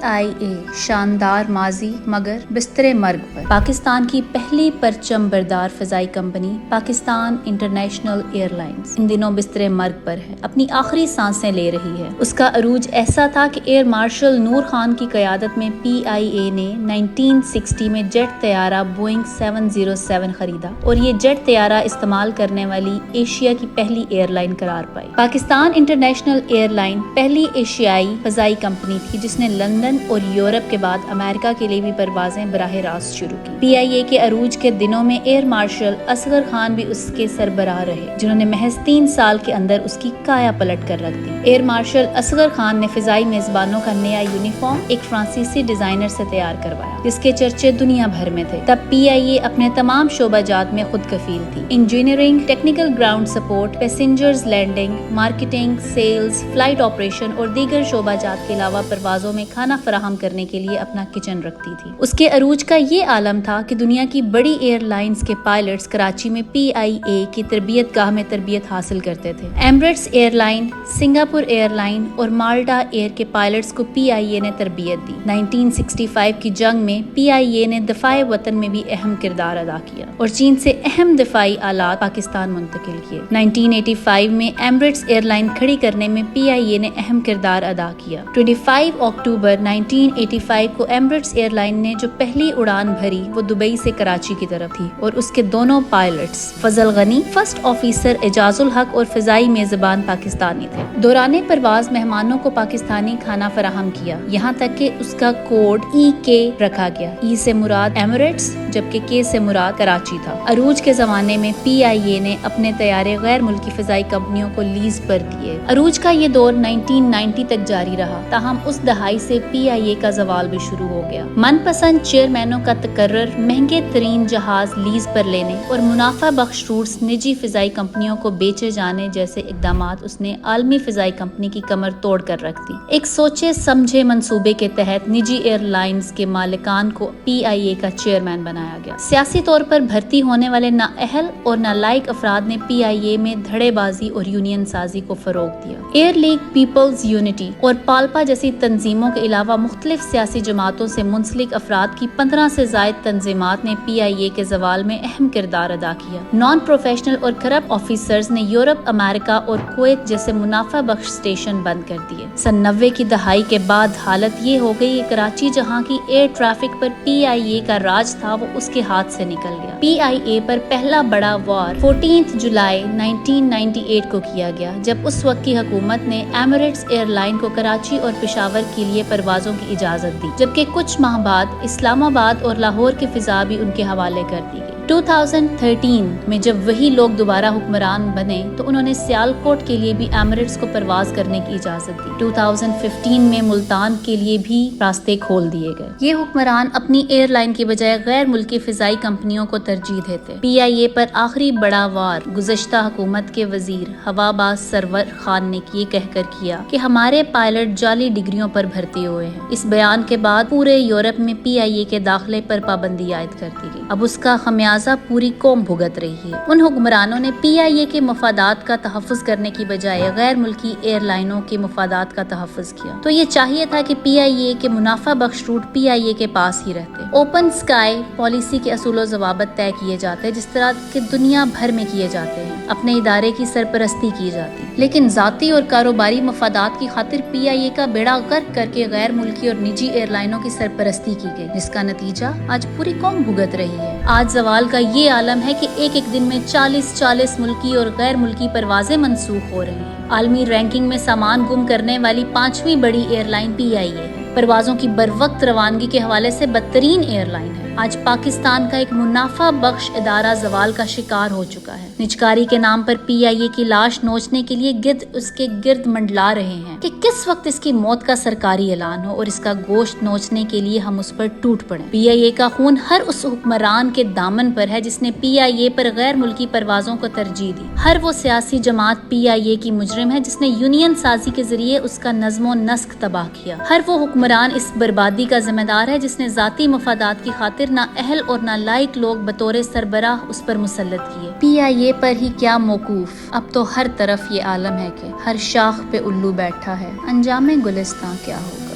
PIA شاندار ماضی مگر بستر مرگ پر۔ پاکستان کی پہلی پرچم بردار فضائی company Pakistan international air lines ان دنوں بستر مرگ پر ہے، اپنی آخری سانسیں لے رہی ہے۔ اس کا عروج ایسا تھا کہ ایئر مارشل نور خان کی قیادت میں PIA نے 1960 میں جیٹ طیارہ بوئنگ 707 خریدا اور یہ جیٹ طیارہ استعمال کرنے والی ایشیا کی پہلی ایئر لائن قرار پائی۔ پاکستان انٹرنیشنل ایئر لائن پہلی ایشیائی فضائی کمپنی تھی جس نے لندن اور یورپ کے بعد امریکہ کے لیے بھی پروازیں براہ راست شروع کی۔ PIA کے عروج کے دنوں میں ایئر مارشل اصغر خان بھی اس کے سربراہ رہے، جنہوں نے محض 3 سال کے اندر اس کی کایا پلٹ کر رکھ دی۔ ایئر مارشل اصغر خان نے فضائی میزبانوں کا نیا یونیفارم ایک فرانسیسی ڈیزائنر سے تیار کروایا جس کے چرچے دنیا بھر میں تھے۔ تب PIA اپنے تمام شعبہ جات میں خود کفیل تھی۔ Engineering, technical ground support, passengers landing, marketing, sales, flight operation اور دیگر شعبہ جات کے علاوہ پروازوں میں کھانا فراہم کرنے کے لیے اپنا کچن رکھتی تھی۔ اس کے عروج کا یہ عالم تھا کہ دنیا کی بڑی ایئر لائنز کے پائلٹس کراچی میں PIA کی تربیت گاہ میں تربیت حاصل کرتے تھے۔ Emirates airline, Singapore airline اور مالٹا ایئر کے پائلٹس کو PIA نے تربیت دی۔ 1965 کی جنگ میں PIA نے دفاع وطن میں بھی اہم کردار ادا کیا اور چین سے اہم دفاعی آلات پاکستان منتقل کیے۔ 1985 میں ایمریٹس ایئر لائن کھڑی کرنے میں PIA نے اہم کردار ادا کیا۔ 25 اکتوبر 1985 کو ایمریٹس ایئر لائن نے جو پہلی اڑان بھری وہ دبئی سے کراچی کی طرف تھی اور اس کے دونوں پائلٹس فضل غنی، فرسٹ آفیسر اعجاز الحق اور فضائی میزبان پاکستانی تھے۔ دوران پرواز مہمانوں کو پاکستانی کھانا فراہم کیا، یہاں تک کہ اس کا کوڈ EK رکھا گیا۔ E سے مراد ایمریٹس جبکہ K سے مراد کراچی تھا۔ عروج کے زمانے میں PIA نے اپنے طیارے غیر ملکی فضائی کمپنیوں کو لیز پر دیے۔ عروج کا یہ دور 1990 تک جاری رہا، تاہم اس دہائی سے PIA کا زوال بھی شروع ہو گیا۔ من پسند چیئرمینوں کا تقرر، مہنگے ترین جہاز لیز پر لینے اور منافع بخش روٹس نجی فضائی کمپنیوں کو بیچے جانے جیسے اقدامات اس نے عالمی فضائی کمپنی کی کمر توڑ کر رکھ دی۔ ایک سوچے سمجھے منصوبے کے تحت نجی ایئر لائنز کے مالکان کو PIA کا چیئرمین بنایا گیا۔ سیاسی طور پر بھرتی ہونے والے نااہل اور نالائق افراد نے PIA میں دھڑے بازی اور یونین سازی کو فروغ دیا۔ ایئر لیگ، پیپلز یونٹی اور پالپا جیسی تنظیموں کے علاوہ مختلف سیاسی جماعتوں سے منسلک افراد کی 15 سے زائد تنظیمات نے PIA کے زوال میں اہم کردار ادا کیا۔ نان پروفیشنل اور کرپٹ آفیسرز نے یورپ، امریکہ اور کویت جیسے منافع بخش اسٹیشن بند کر دیے۔ سن 90 کی دہائی کے بعد حالت یہ ہو گئی کہ کراچی جہاں کی ایئر ٹریفک پر PIA کا راج تھا وہ اس کے ہاتھ سے نکل گیا۔ PIA پر پہلا بڑا وار 14 جولائی 1998 کو کیا گیا جب اس وقت کی حکومت نے ایمریٹس ایئر لائن کو کراچی اور پشاور کے لیے پروازوں کی اجازت دی، جبکہ کچھ ماہ بعد اسلام آباد اور لاہور کی فضا بھی ان کے حوالے کر دی گئی۔ 2013 میں جب وہی لوگ دوبارہ حکمران بنے تو انہوں نے سیالکوٹ کے لیے بھی ایمریٹس کو پرواز کرنے کی اجازت دی۔ 2015 میں ملتان کے لیے بھی راستے کھول دیے گئے۔ یہ حکمران اپنی ایئر لائن کی بجائے غیر ملکی فضائی کمپنیوں کو ترجیح دیتے۔ PIA پر آخری بڑا وار گزشتہ حکومت کے وزیر ہوا باز سرور خان نے یہ کہہ کر کیا کہ ہمارے پائلٹ جعلی ڈگریوں پر بھرتی ہوئے ہیں۔ اس بیان کے بعد پورے یورپ میں PIA کے داخلے پر پابندی عائد کر دی گئی۔ اب اس کا خمیازہ پوری قوم بھگت رہی ہے۔ ان حکمرانوں نے PIA کے مفادات کا تحفظ کرنے کی بجائے غیر ملکی ایئر لائنوں کے مفادات کا تحفظ کیا، تو یہ چاہیے تھا کہ PIA کے منافع بخش روٹ PIA کے پاس ہی رہتے۔ اوپن اسکائی پالیسی کے اصول و ضوابط طے کیے جاتے جس طرح کہ دنیا بھر میں کیے جاتے ہیں، اپنے ادارے کی سرپرستی کی جاتی، لیکن ذاتی اور کاروباری مفادات کی خاطر PIA کا بیڑا غرق کر کے غیر ملکی اور نجی ایئر لائنوں کی سرپرستی کی گئی، جس کا نتیجہ آج پوری قوم بھگت رہی ہے۔ آج زوال کا یہ عالم ہے کہ ایک دن میں 40 ملکی اور غیر ملکی پروازیں منسوخ ہو رہی ہیں۔ عالمی رینکنگ میں سامان گم کرنے والی 5ویں بڑی ایئر لائن PIA ہے، پروازوں کی بروقت روانگی کے حوالے سے بدترین ایئر لائن ہے۔ آج پاکستان کا ایک منافع بخش ادارہ زوال کا شکار ہو چکا ہے۔ نجکاری کے نام پر PIA کی لاش نوچنے کے لیے گدھ اس کے گرد منڈلا رہے ہیں کہ کس وقت اس کی موت کا سرکاری اعلان ہو اور اس کا گوشت نوچنے کے لیے ہم اس پر ٹوٹ پڑیں۔ PIA کا خون ہر اس حکمران کے دامن پر ہے جس نے PIA پر غیر ملکی پروازوں کو ترجیح دی۔ ہر وہ سیاسی جماعت PIA کی مجرم ہے جس نے یونین سازی کے ذریعے اس کا نظم و نسق تباہ کیا۔ ہر وہ حکمران اس بربادی کا ذمہ دار ہے جس نے ذاتی مفادات کی خاطر نہ اہل اور نہ لائق لوگ بطور سربراہ اس پر مسلط کیے۔ PIA پر ہی کیا موقوف، اب تو ہر طرف یہ عالم ہے کہ ہر شاخ پہ الو بیٹھا ہے، انجام گلستاں کیا ہوگا۔